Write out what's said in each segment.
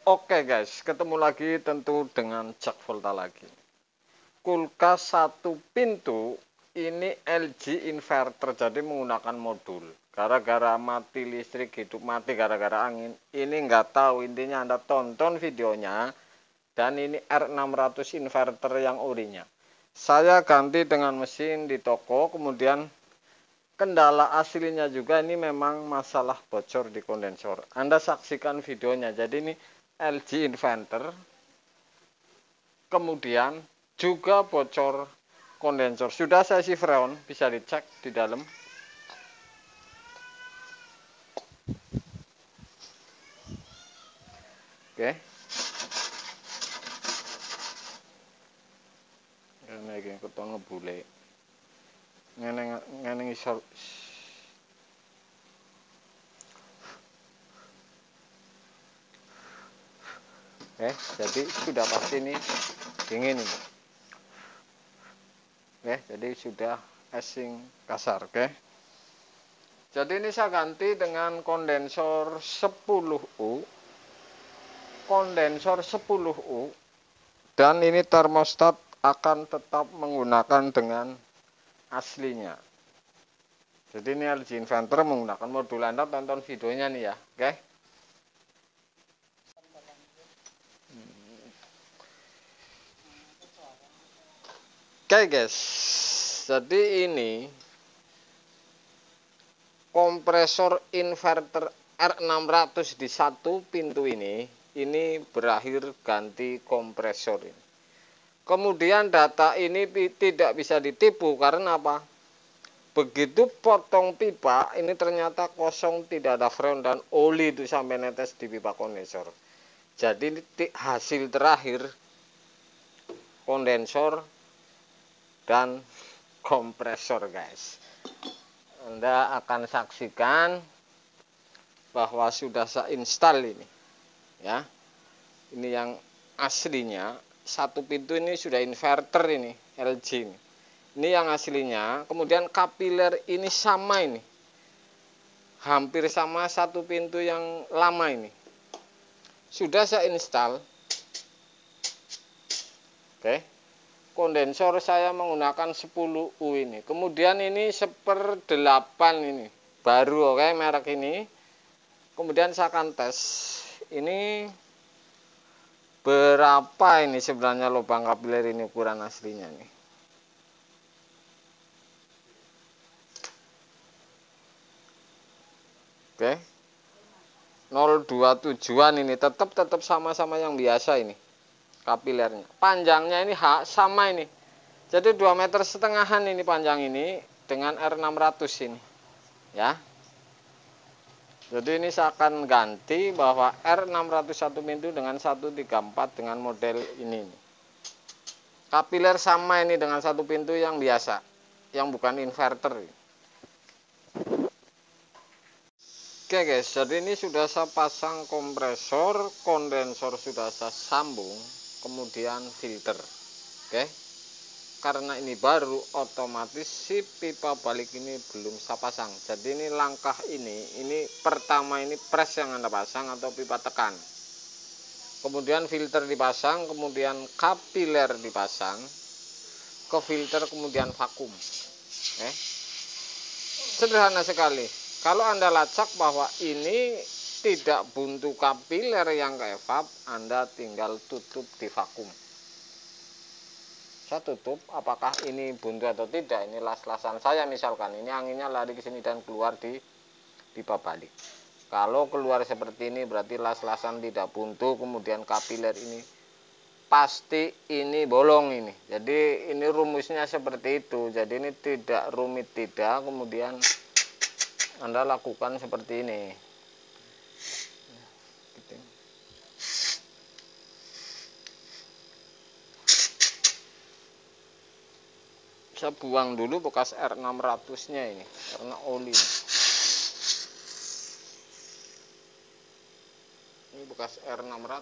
Oke guys, ketemu lagi tentu dengan Jak Volta lagi. Kulkas satu pintu ini LG inverter, jadi menggunakan modul. Gara-gara mati listrik, hidup mati gara-gara angin. Ini nggak tahu, intinya Anda tonton videonya. Dan ini R600 inverter yang orinya. Saya ganti dengan mesin di toko, kemudian kendala aslinya juga ini memang masalah bocor di kondensor. Anda saksikan videonya. Jadi ini LG inverter, kemudian juga bocor kondensor. Sudah saya si freon, bisa dicek di dalam. Oke. Ini iki keton ngebule. Ngene isor. Jadi sudah pasti ini dingin ini. Jadi sudah asing kasar, Jadi ini saya ganti dengan kondensor 10U. Kondensor 10U. Dan ini termostat akan tetap menggunakan dengan aslinya. Jadi ini LG inverter menggunakan modul. Anda tonton videonya nih ya, Oke guys, jadi ini kompresor inverter R600 di satu pintu ini berakhir ganti kompresor ini. Kemudian data ini tidak bisa ditipu karena apa? Begitu potong pipa, ini ternyata kosong, tidak ada freon dan oli itu sampai netes di pipa kondensor. Jadi hasil terakhir kondensor dan kompresor guys. Anda akan saksikan bahwa sudah saya install ini ya. Ini yang aslinya, satu pintu ini sudah inverter ini LG ini. Ini yang aslinya, kemudian kapiler ini sama ini. Hampir sama satu pintu yang lama ini. Sudah saya install. Kondensor saya menggunakan 10U ini. Kemudian ini 1/8 ini. Baru merek ini. Kemudian saya akan tes. Ini berapa ini sebenarnya lubang kapiler ini ukuran aslinya nih. Oke. 027-an ini tetap sama-sama yang biasa ini. Kapilernya. Panjangnya ini sama ini. Jadi 2,5 meter ini panjang ini dengan R600 ini. Ya. Jadi ini saya akan ganti bahwa R600 satu pintu dengan 134 dengan model ini. Kapiler sama ini dengan satu pintu yang biasa, yang bukan inverter. Oke guys, jadi ini sudah saya pasang kompresor, kondensor sudah saya sambung, kemudian filter. Karena ini baru, otomatis si pipa balik ini belum saya pasang. Jadi ini langkah ini pertama ini pres yang Anda pasang atau pipa tekan. Kemudian filter dipasang, kemudian kapiler dipasang, ke filter kemudian vakum. Sederhana sekali. Kalau Anda lacak bahwa ini tidak buntu kapiler yang ke evap, Anda tinggal tutup di vakum. Saya tutup, apakah ini buntu atau tidak. Ini las-lasan saya misalkan, ini anginnya lari ke sini dan keluar di pipa balik. Kalau keluar seperti ini berarti las-lasan tidak buntu, kemudian kapiler ini pasti ini bolong ini. Jadi ini rumusnya seperti itu. Jadi ini tidak rumit, tidak, kemudian Anda lakukan seperti ini. Saya buang dulu bekas R600 nya ini karena oli ini bekas R600.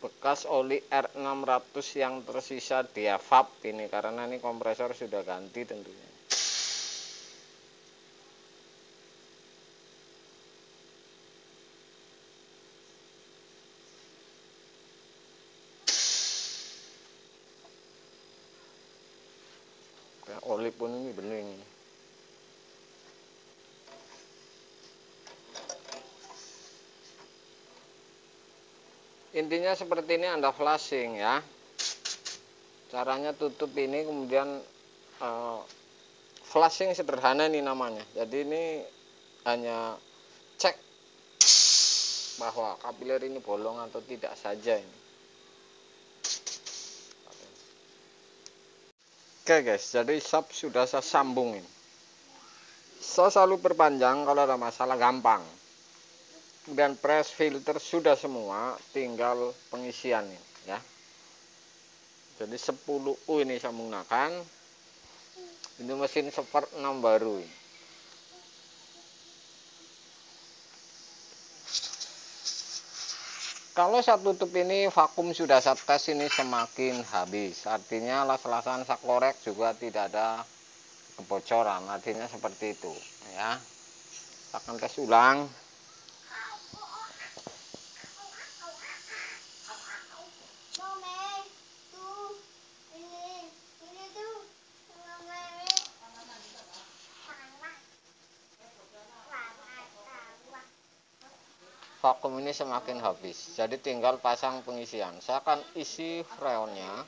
bekas oli R600 yang tersisa di evap ini, karena ini kompresor sudah ganti tentunya. Oli pun ini bening. Intinya seperti ini, Anda flashing ya. Caranya tutup ini, kemudian flashing sederhana ini namanya. Jadi ini hanya cek bahwa kapiler ini bolong atau tidak saja ini. Oke guys, jadi sub sudah saya sambungin. Saya selalu perpanjang kalau ada masalah, gampang. Kemudian press filter sudah semua, tinggal pengisian ini ya. Jadi 10U ini saya menggunakan. Ini mesin Sport 6 baru ini. Kalau saya tutup ini, vakum sudah saya tes ini semakin habis. Artinya las-lasan saya korek juga tidak ada kebocoran. Artinya seperti itu ya. Saya akan tes ulang. Vakum ini semakin habis, jadi tinggal pasang pengisian. Saya akan isi freonnya.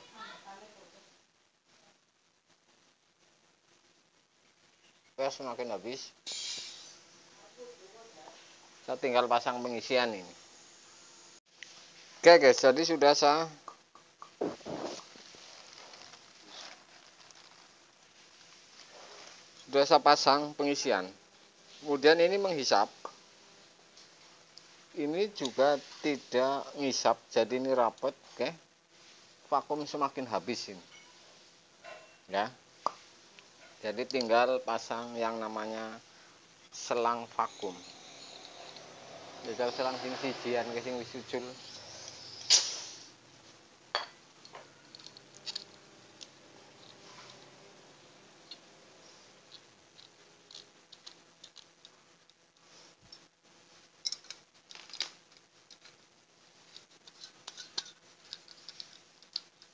Oke, semakin habis, saya tinggal pasang pengisian ini. Oke guys, jadi sudah saya pasang pengisian. Kemudian ini menghisap. Ini juga tidak ngisap, jadi ini rapet. Oke, vakum semakin habis ini ya. Jadi tinggal pasang yang namanya selang vakum. Jadi selang sing sijian ke sing wis ucul.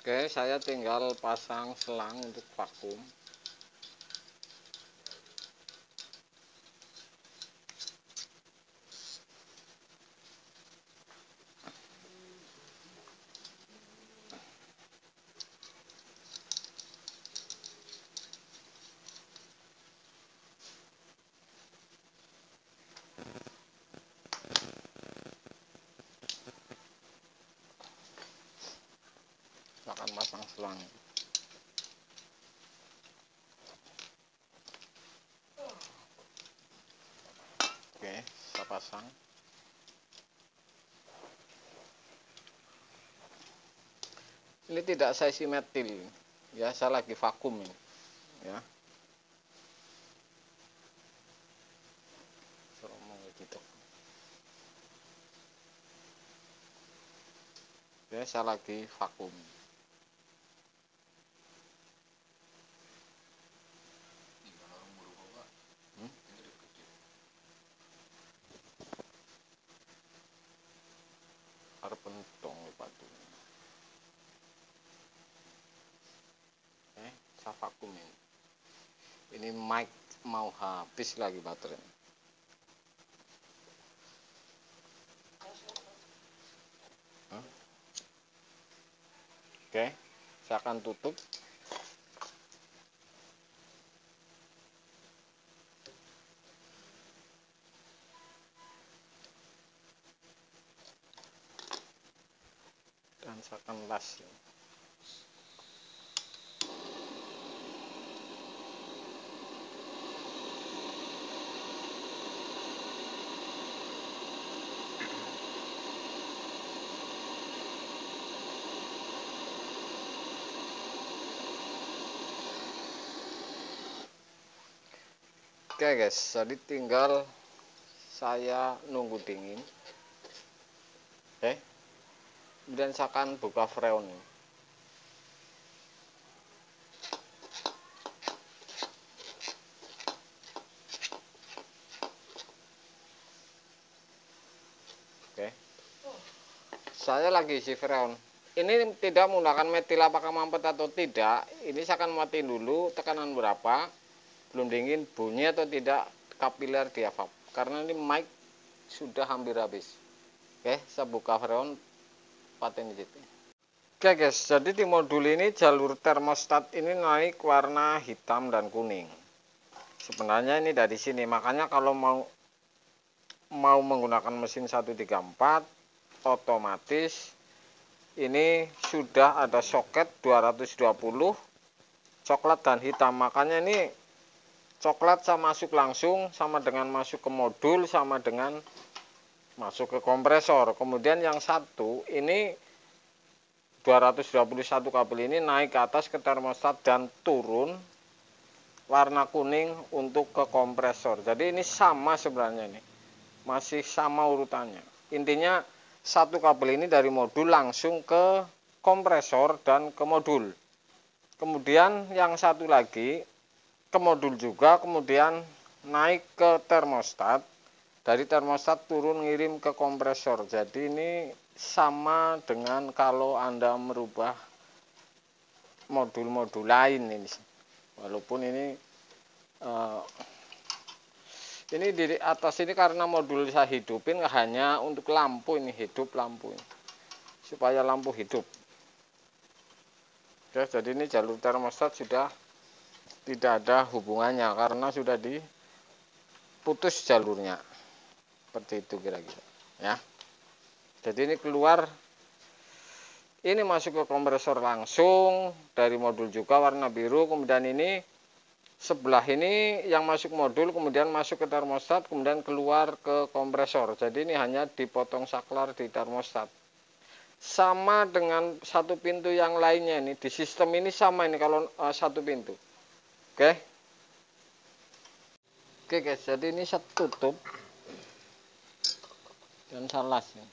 Oke, saya tinggal pasang selang untuk vakum. Saya akan pasang selang. Oke, saya pasang. Ini tidak saya isi metil ya, saya lagi vakum ini ya. Gitu. Oke, saya lagi vakum. Arep pentong batu. Saya vakum ini. Ini mic mau habis lagi baterai. Oke, saya akan tutup. Dan saya akan las. Oke guys, jadi tinggal saya nunggu dingin. Oke, Kemudian saya akan buka freon. Oke, saya lagi isi freon. Ini tidak menggunakan metil apakah mampet atau tidak. Ini saya akan matiin dulu tekanan berapa, belum dingin, bunyi atau tidak kapiler diafab. Karena ini mic sudah hampir habis. Oke, saya buka freon, paten di situ. Oke guys, jadi di modul ini jalur termostat ini naik warna hitam dan kuning. Sebenarnya ini dari sini, makanya kalau mau menggunakan mesin 134 otomatis ini sudah ada soket 220 coklat dan hitam. Makanya ini coklat saya masuk langsung sama dengan masuk ke modul sama dengan masuk ke kompresor. Kemudian yang satu ini 221 kabel ini naik ke atas ke termostat dan turun warna kuning untuk ke kompresor. Jadi ini sama sebenarnya, ini masih sama urutannya. Intinya satu kabel ini dari modul langsung ke kompresor dan ke modul. Kemudian yang satu lagi ke modul juga, kemudian naik ke termostat, dari termostat turun ngirim ke kompresor. Jadi ini sama dengan kalau Anda merubah modul-modul lain ini. Walaupun ini di atas ini karena modul saya hidupin hanya untuk lampu, ini hidup lampu ini, supaya lampu hidup. Oke, jadi ini jalur termostat sudah tidak ada hubungannya karena sudah diputus jalurnya. Seperti itu kira-kira ya. Jadi ini keluar, ini masuk ke kompresor langsung dari modul juga warna biru. Kemudian ini sebelah ini yang masuk modul, kemudian masuk ke termostat, kemudian keluar ke kompresor. Jadi ini hanya dipotong saklar di termostat. Sama dengan satu pintu yang lainnya ini, di sistem ini sama ini kalau satu pintu. Oke. Oke guys, jadi ini saya tutup dan salas ya.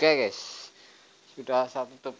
Oke guys, sudah saya tutup.